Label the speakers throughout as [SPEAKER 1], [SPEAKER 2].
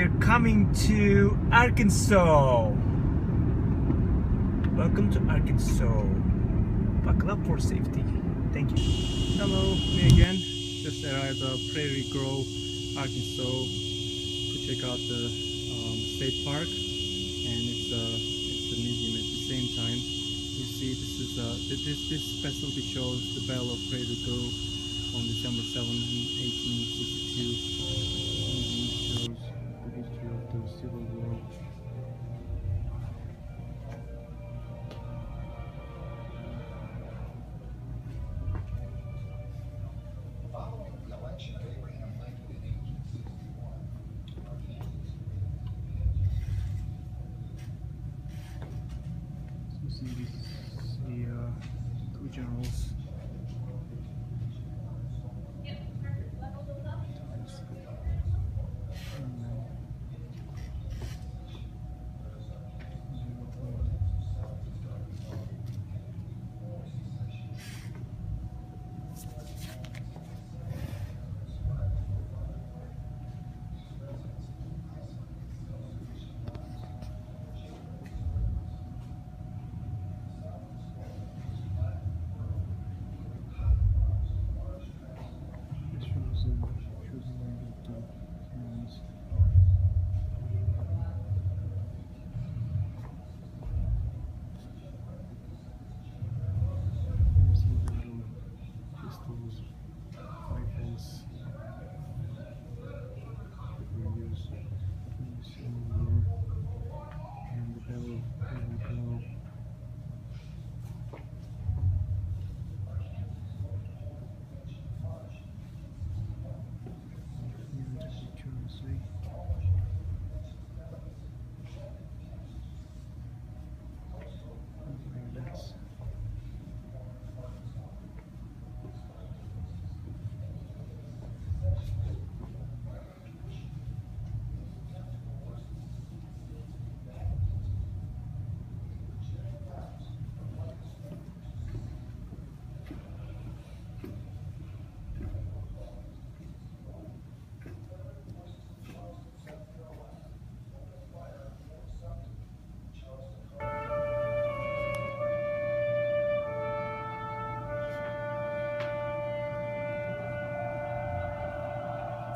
[SPEAKER 1] we're coming to Arkansas. Welcome to Arkansas. Buckle up for safety. Thank you. Hello, me again. Just arrived at Prairie Grove, Arkansas to check out the state park, and it's a museum at the same time. You see, this facility shows the Battle of Prairie Grove on December 7, 1862. Shows the history of the Civil War.
[SPEAKER 2] Following the election of Abraham Lincoln in 1861,
[SPEAKER 1] so see, this is the two generals.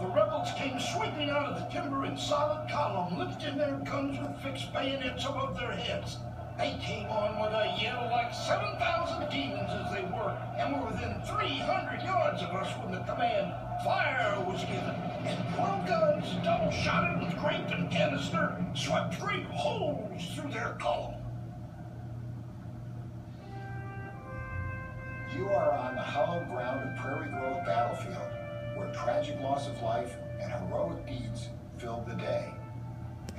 [SPEAKER 3] The rebels came sweeping out of the timber in solid column, lifting their guns with fixed bayonets above their heads. They came on with a yell like 7,000 demons as they were, and were within 300 yards of us when the command, "Fire," was given, and 12 guns, double-shotted with grape and canister, swept great holes through their column.
[SPEAKER 2] you are on the hallowed ground of Prairie Grove Battlefield, where tragic loss of life and heroic deeds filled the day.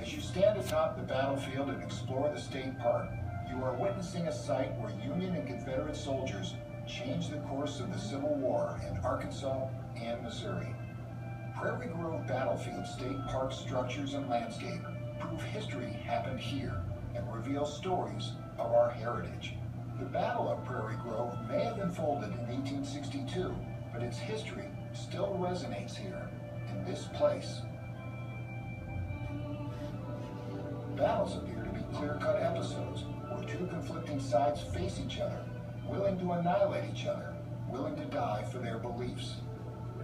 [SPEAKER 2] As you stand atop the battlefield and explore the state park, you are witnessing a site where Union and Confederate soldiers changed the course of the Civil War in Arkansas and Missouri. Prairie Grove Battlefield State Park structures and landscape prove history happened here and reveal stories of our heritage. The Battle of Prairie Grove may have unfolded in 1862, but its history still resonates here, in this place. Battles appear to be clear-cut episodes where two conflicting sides face each other, willing to annihilate each other, willing to die for their beliefs.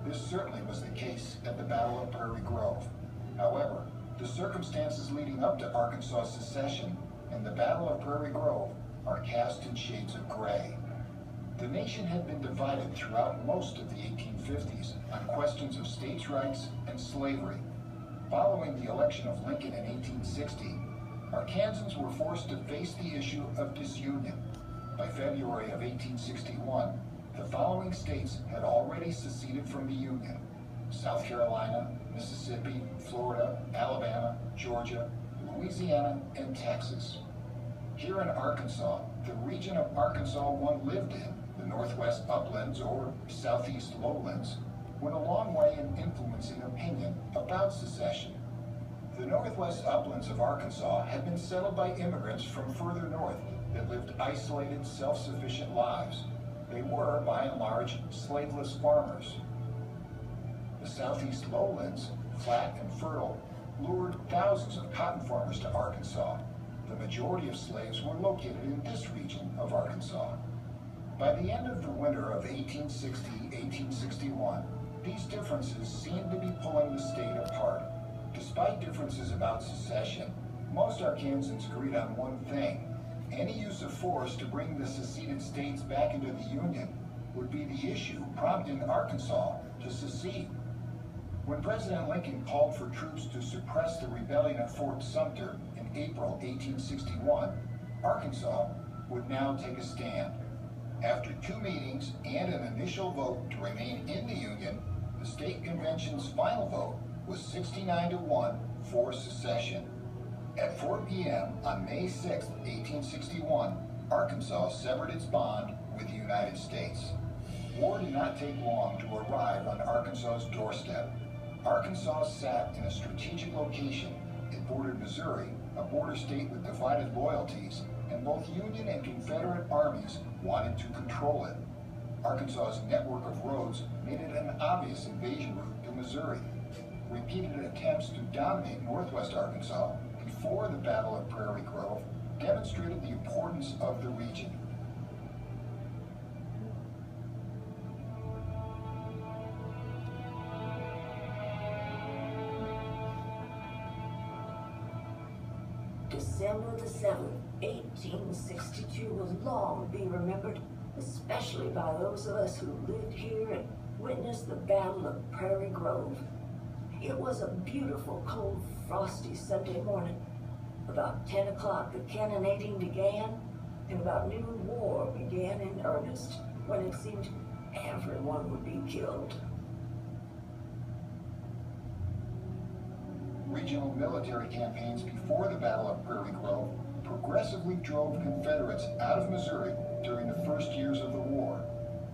[SPEAKER 2] This certainly was the case at the Battle of Prairie Grove. However, the circumstances leading up to Arkansas secession and the Battle of Prairie Grove are cast in shades of gray. The nation had been divided throughout most of the 1850s on questions of states' rights and slavery. Following the election of Lincoln in 1860, Arkansans were forced to face the issue of disunion. By February of 1861, the following states had already seceded from the Union: South Carolina, Mississippi, Florida, Alabama, Georgia, Louisiana, and Texas. Here in Arkansas, the region of Arkansas one lived in, the Northwest Uplands or Southeast Lowlands, went a long way in influencing opinion about secession. The Northwest Uplands of Arkansas had been settled by immigrants from further north that lived isolated, self-sufficient lives. They were, by and large, slaveless farmers. The Southeast Lowlands, flat and fertile, lured thousands of cotton farmers to Arkansas. The majority of slaves were located in this region of Arkansas. By the end of the winter of 1860-1861, these differences seemed to be pulling the state apart. Despite differences about secession, most Arkansans agreed on one thing: any use of force to bring the seceded states back into the Union would be the issue prompting Arkansas to secede. When President Lincoln called for troops to suppress the rebellion at Fort Sumter in April 1861, Arkansas would now take a stand. After 2 meetings and an initial vote to remain in the Union, the state convention's final vote was 69-1 for secession. At 4 p.m. on May 6, 1861, Arkansas severed its bond with the United States. War did not take long to arrive on Arkansas's doorstep. Arkansas sat in a strategic location. It bordered Missouri, a border state with divided loyalties, and both Union and Confederate armies wanted to control it. Arkansas's network of roads made it an obvious invasion route to Missouri. Repeated attempts to dominate northwest Arkansas before the Battle of Prairie Grove demonstrated the importance of the region.
[SPEAKER 4] December the 7th, 1862 will long be remembered, especially by those of us who lived here and witnessed the Battle of Prairie Grove. It was a beautiful, cold, frosty Sunday morning. About 10 o'clock, the cannonading began, and about noon, war began in earnest, when it seemed everyone would be killed.
[SPEAKER 2] Regional military campaigns before the Battle of Prairie Grove progressively drove Confederates out of Missouri during the first years of the war.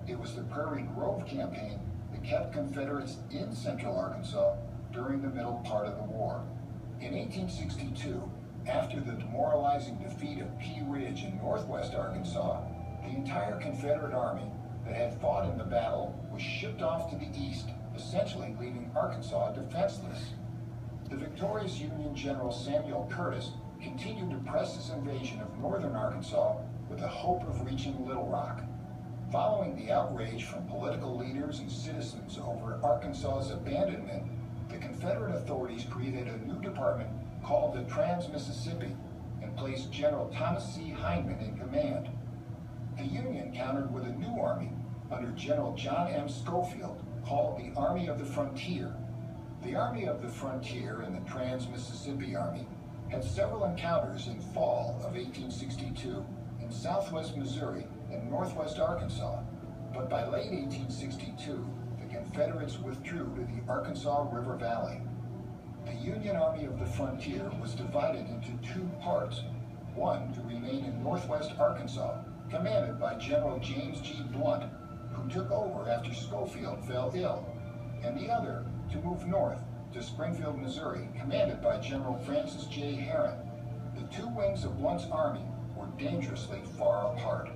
[SPEAKER 2] It was the Prairie Grove campaign that kept Confederates in central Arkansas during the middle part of the war. In 1862, after the demoralizing defeat of Pea Ridge in northwest Arkansas, the entire Confederate army that had fought in the battle was shipped off to the east, essentially leaving Arkansas defenseless. The victorious Union General Samuel Curtis continued to press his invasion of northern Arkansas with the hope of reaching Little Rock. Following the outrage from political leaders and citizens over Arkansas's abandonment, the Confederate authorities created a new department called the Trans-Mississippi and placed General Thomas C. Hindman in command. The Union countered with a new army under General John M. Schofield called the Army of the Frontier. The Army of the Frontier and the Trans-Mississippi Army had several encounters in fall of 1862 in southwest Missouri and northwest Arkansas, but by late 1862, the Confederates withdrew to the Arkansas River Valley. The Union Army of the Frontier was divided into 2 parts, one to remain in northwest Arkansas, commanded by General James G. Blunt, who took over after Schofield fell ill, and the other to move north to Springfield, Missouri, commanded by General Francis J. Herron. The 2 wings of Blunt's army were dangerously far apart.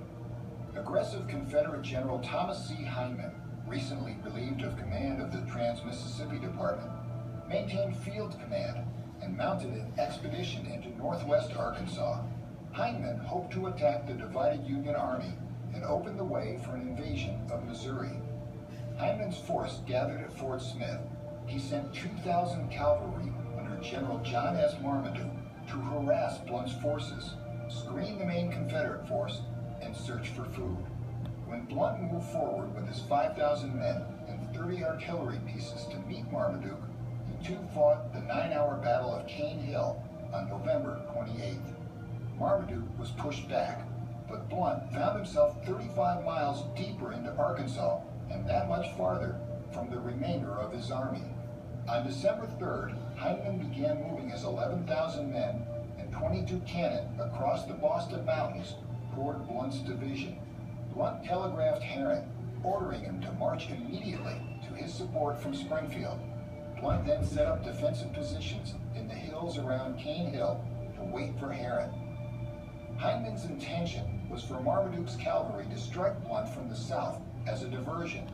[SPEAKER 2] Aggressive Confederate General Thomas C. Hindman, recently relieved of command of the Trans-Mississippi Department, maintained field command and mounted an expedition into northwest Arkansas. Hindman hoped to attack the divided Union Army and open the way for an invasion of Missouri. Hindman's force gathered at Fort Smith. He sent 2,000 cavalry under General John S. Marmaduke to harass Blunt's forces, screen the main Confederate force, and search for food. When Blunt moved forward with his 5,000 men and 30 artillery pieces to meet Marmaduke, the 2 fought the 9-hour Battle of Cane Hill on November 28th. Marmaduke was pushed back, but Blunt found himself 35 miles deeper into Arkansas and that much farther from the remainder of his army. On December 3rd, Hindman began moving his 11,000 men and 22 cannon across the Boston Mountains toward Blunt's division. Blunt telegraphed Herron, ordering him to march immediately to his support from Springfield. Blunt then set up defensive positions in the hills around Cane Hill to wait for Herron. Hindman's intention was for Marmaduke's cavalry to strike Blunt from the south as a diversion.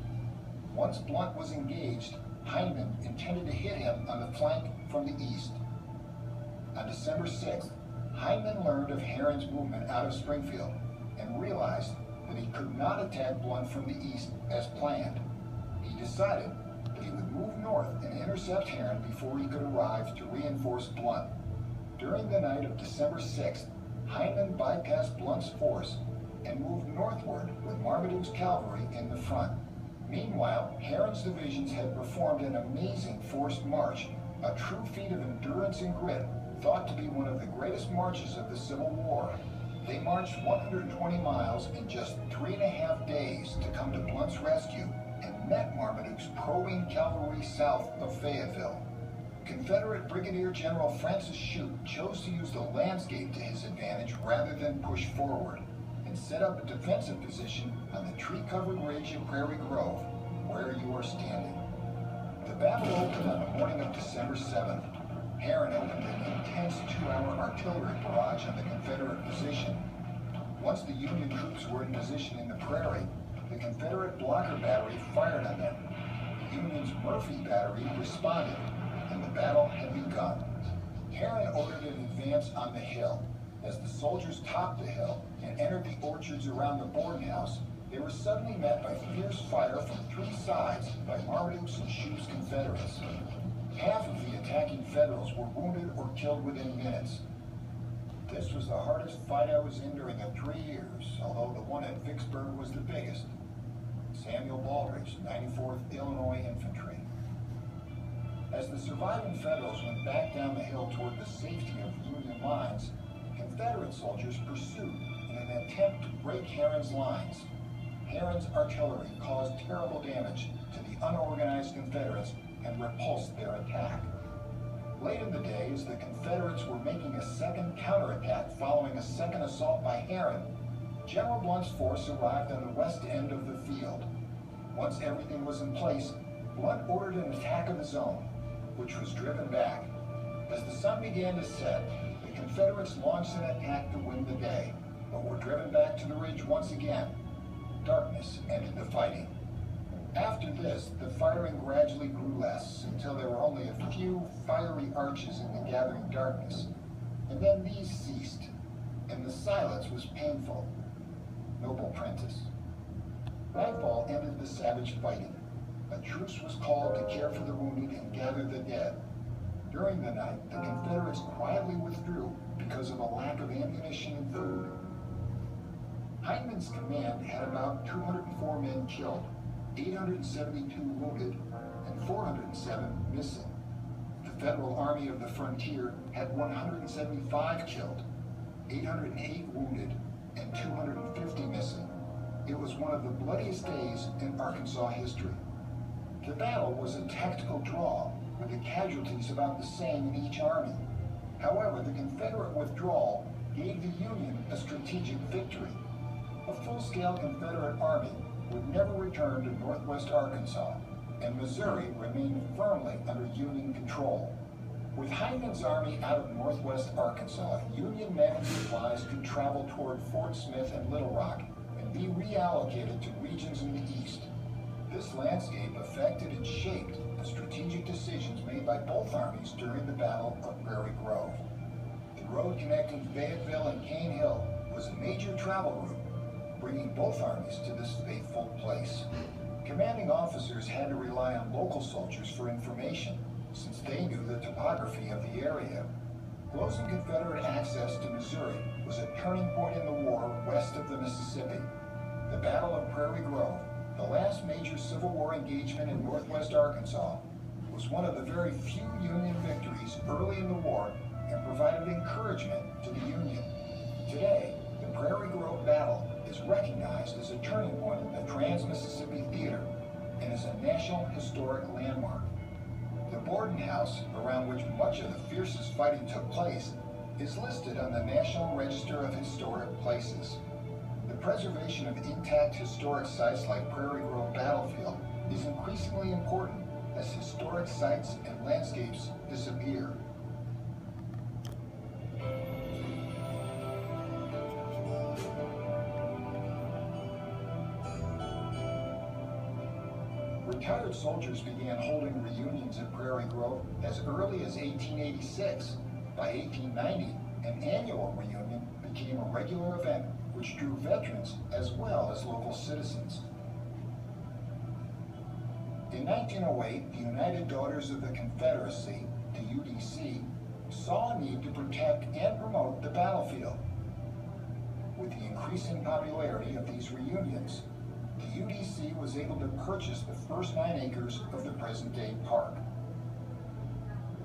[SPEAKER 2] Once Blunt was engaged, Hindman intended to hit him on the flank from the east. On December 6th, Hindman learned of Herron's movement out of Springfield and realized that he could not attack Blunt from the east as planned. He decided that he would move north and intercept Herron before he could arrive to reinforce Blunt. During the night of December 6th, Hindman bypassed Blunt's force and moved northward with Marmaduke's cavalry in the front. Meanwhile, Herron's divisions had performed an amazing forced march, a true feat of endurance and grit, thought to be one of the greatest marches of the Civil War. They marched 120 miles in just 3.5 days to come to Blunt's rescue and met Marmaduke's probing cavalry south of Fayetteville. Confederate Brigadier General Francis Shute chose to use the landscape to his advantage rather than push forward, and set up a defensive position on the tree-covered ridge of Prairie Grove, where you are standing. The battle opened on the morning of December 7th. Herron opened an intense 2-hour artillery barrage on the Confederate position. Once the Union troops were in position in the Prairie, the Confederate blocker battery fired on them. The Union's Murphy battery responded, and the battle had begun. Herron ordered an advance on the hill. As the soldiers topped the hill and entered the orchards around the Borden house, they were suddenly met by fierce fire from 3 sides by Marmaduke's and Shute's Confederates. Half of the attacking Federals were wounded or killed within minutes. This was the hardest fight I was in during the 3 years, although the one at Vicksburg was the biggest. Samuel Baldridge, 94th Illinois Infantry. As the surviving Federals went back down the hill toward the safety of Union lines, Confederate soldiers pursued in an attempt to break Herron's lines. Herron's artillery caused terrible damage to the unorganized Confederates and repulsed their attack. Late in the day, as the Confederates were making a second counterattack following a second assault by Herron, General Blunt's force arrived on the west end of the field. Once everything was in place, Blunt ordered an attack of his own, which was driven back. As the sun began to set, the Confederates launched an attack to win the day, but were driven back to the ridge once again. Darkness ended the fighting. After this, the firing gradually grew less until there were only a few fiery arches in the gathering darkness, and then these ceased, and the silence was painful. Noble Prentice. Nightfall ended the savage fighting. A truce was called to care for the wounded and gather the dead. During the night, the Confederates quietly withdrew because of a lack of ammunition and food. Hindman's command had about 204 men killed, 872 wounded, and 407 missing. The Federal Army of the Frontier had 175 killed, 808 wounded, and 250 missing. It was one of the bloodiest days in Arkansas history. The battle was a tactical draw, with the casualties about the same in each army. However, the Confederate withdrawal gave the Union a strategic victory. A full-scale Confederate army would never return to northwest Arkansas, and Missouri remained firmly under Union control. With Hindman's army out of northwest Arkansas, Union men and supplies could travel toward Fort Smith and Little Rock and be reallocated to regions in the east. This landscape affected and shaped the strategic decisions made by both armies during the Battle of Prairie Grove. The road connecting Fayetteville and Cane Hill was a major travel route, bringing both armies to this fateful place. Commanding officers had to rely on local soldiers for information, since they knew the topography of the area. Closing Confederate access to Missouri was a turning point in the war west of the Mississippi. The Battle of Prairie Grove, the last major Civil War engagement in northwest Arkansas, was one of the very few Union victories early in the war and provided encouragement to the Union. Today, the Prairie Grove Battle is recognized as a turning point in the Trans-Mississippi Theater and is a National Historic Landmark. The Borden House, around which much of the fiercest fighting took place, is listed on the National Register of Historic Places. The preservation of intact historic sites like Prairie Grove Battlefield is increasingly important as historic sites and landscapes disappear. Retired soldiers began holding reunions at Prairie Grove as early as 1886. By 1890, an annual reunion became a regular event which drew veterans as well as local citizens. In 1908, the United Daughters of the Confederacy, the UDC, saw a need to protect and promote the battlefield. With the increasing popularity of these reunions, the UDC was able to purchase the first 9 acres of the present-day park.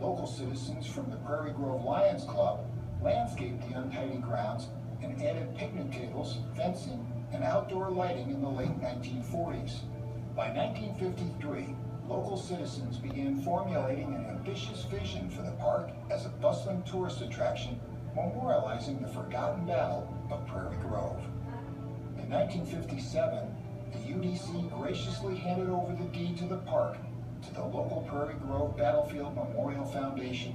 [SPEAKER 2] Local citizens from the Prairie Grove Lions Club landscaped the untidy grounds and added picnic tables, fencing, and outdoor lighting in the late 1940s. By 1953, local citizens began formulating an ambitious vision for the park as a bustling tourist attraction memorializing the forgotten battle of Prairie Grove. In 1957, the UDC graciously handed over the deed to the park to the local Prairie Grove Battlefield Memorial Foundation.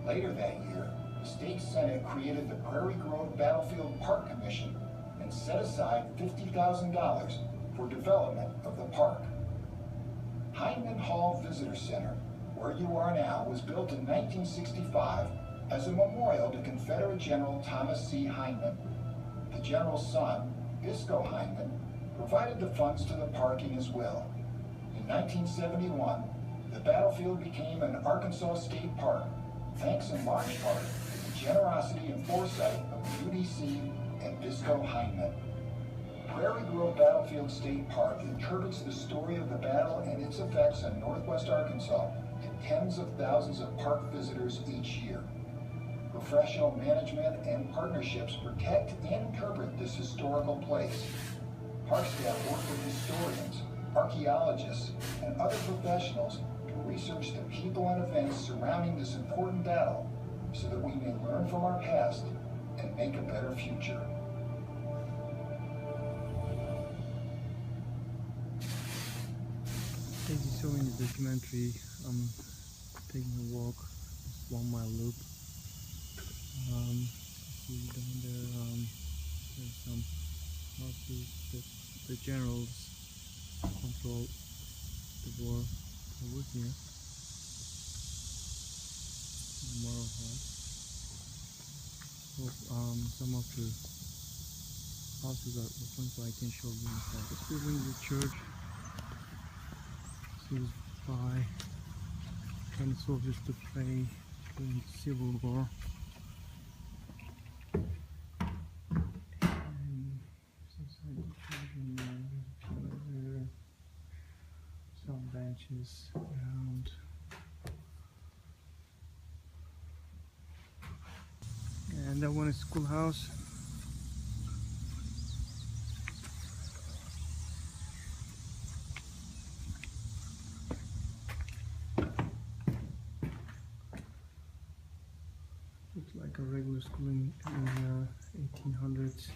[SPEAKER 2] Later that year, the state Senate created the Prairie Grove Battlefield Park Commission and set aside $50,000 for development of the park. Hindman Hall Visitor Center, where you are now, was built in 1965 as a memorial to Confederate General Thomas C. Hindman. The general's son, Biscoe Hindman, provided the funds to the park in his will. In 1971, the battlefield became an Arkansas State Park, thanks in large part to the generosity and foresight of the UDC and Biscoe Hindman. Prairie Grove Battlefield State Park interprets the story of the battle and its effects on northwest Arkansas to tens of thousands of park visitors each year. Professional management and partnerships protect and interpret this historical place. Park staff work with historians, archaeologists, and other professionals to research the people and events surrounding this important battle so that we may learn from our past and make a better future.
[SPEAKER 1] As you saw in the documentary, I'm taking a walk, this 1 mile loop. See down there, there's some houses that the generals control the war over here. Memorial Hall. So, some of the houses are open, so I can show you inside. This building is a church. This is by when the soldiers to pray during the Civil War. Some benches around. And that one is schoolhouse. Looks like a regular school in 1800s.